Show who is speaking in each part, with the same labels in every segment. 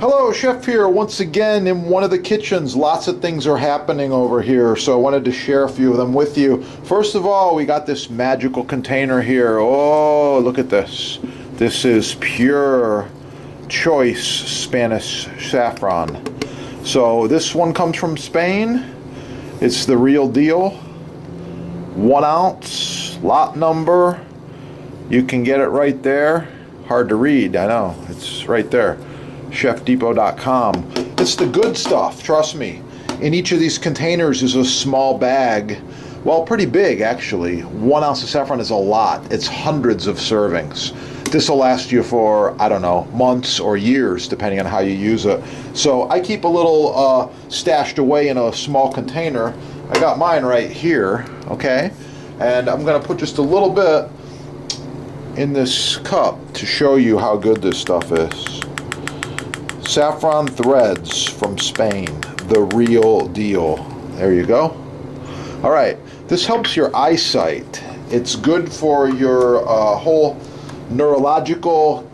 Speaker 1: Hello, Chef here once again in one of the kitchens. Lots of things are happening over here, so I wanted to share a few of them with you. First of all, we got this magical container here. Oh, look at this. This is pure choice Spanish saffron. So this one comes from Spain. It's the real deal. 1 ounce, lot number. You can get it right there. Hard to read, I know. It's right there. chefdepot.com. It's the good stuff, trust me. In each of these containers is a small bag. Well, pretty big actually. 1 ounce of saffron is a lot. It's hundreds of servings. This will last you for, I don't know, months or years depending on how you use it. So I keep a little stashed away in a small container. I got mine right here, okay? And I'm gonna put just a little bit in this cup to show you how good this stuff is. Saffron threads from Spain, the real deal. There you go. All right, this helps your eyesight. It's good for your whole neurological,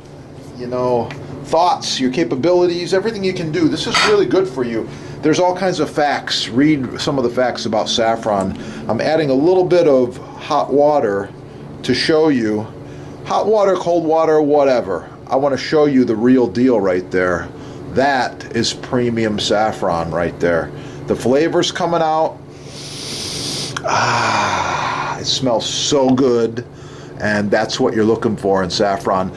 Speaker 1: thoughts, your capabilities, everything you can do. This is really good for you. There's all kinds of facts. Read some of the facts about saffron. I'm adding a little bit of hot water to show you. Hot water, cold water, whatever. I want to show you the real deal right there. That is premium saffron right there. The flavor's coming out. It smells so good, and that's what you're looking for in saffron.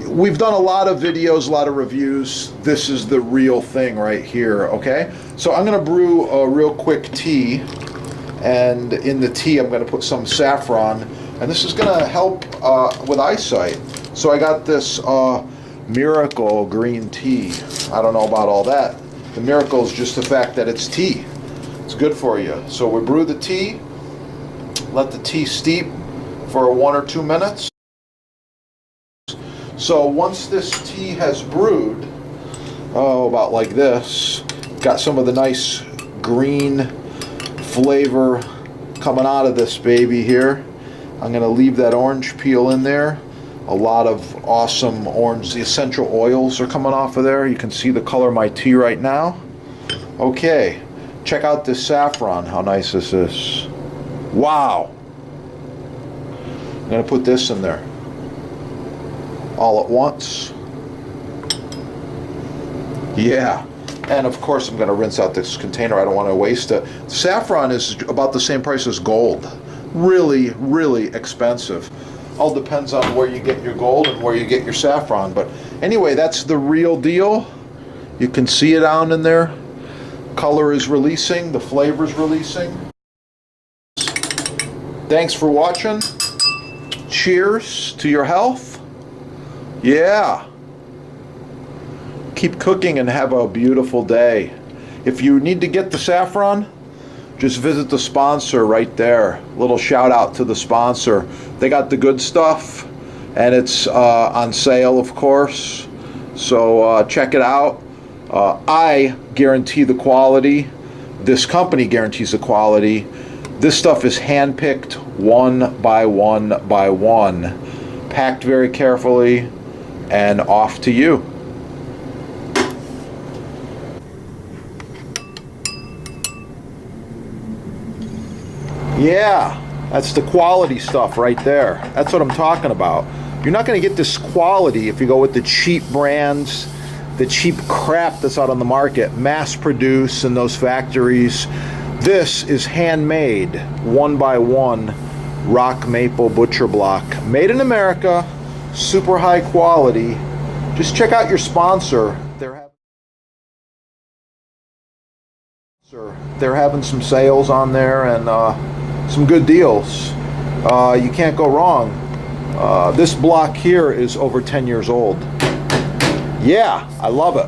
Speaker 1: We've done a lot of videos, a lot of reviews. This is the real thing right here, okay? So I'm gonna brew a real quick tea, and in the tea I'm gonna put some saffron, and this is gonna help with eyesight. So I got this Miracle green tea. I don't know about all that. The miracle is just the fact that it's tea. It's good for you. So we brew the tea, let the tea steep for 1 or 2 minutes. So once this tea has brewed, about like this, got some of the nice green flavor coming out of this baby here. I'm gonna leave that orange peel in there. A lot of awesome orange, the essential oils are coming off of there. You can see the color of my tea right now. Okay, check out this saffron, how nice this is. Wow. I'm gonna put this in there all at once. Yeah, and of course I'm gonna rinse out this container. I don't wanna waste it. Saffron is about the same price as gold. Really, really expensive. All depends on where you get your gold and where you get your saffron. But anyway, that's the real deal. You can see it down in there. Color is releasing, the flavor's releasing. Thanks for watching. Cheers to your health. Yeah. Keep cooking and have a beautiful day. If you need to get the saffron, just visit the sponsor right there. Little shout out to the sponsor. They got the good stuff, and it's on sale, of course. So check it out. I guarantee the quality. This company guarantees the quality. This stuff is hand-picked one by one by one, packed very carefully, and off to you. Yeah, that's the quality stuff right there. That's what I'm talking about. You're not going to get this quality if you go with the cheap brands, the cheap crap that's out on the market, mass produced in those factories. This is handmade, one by one, rock maple butcher block. Made in America, super high quality. Just check out your sponsor. They're having some sales on there, and some good deals. You can't go wrong. This block here is over 10 years old. Yeah, I love it.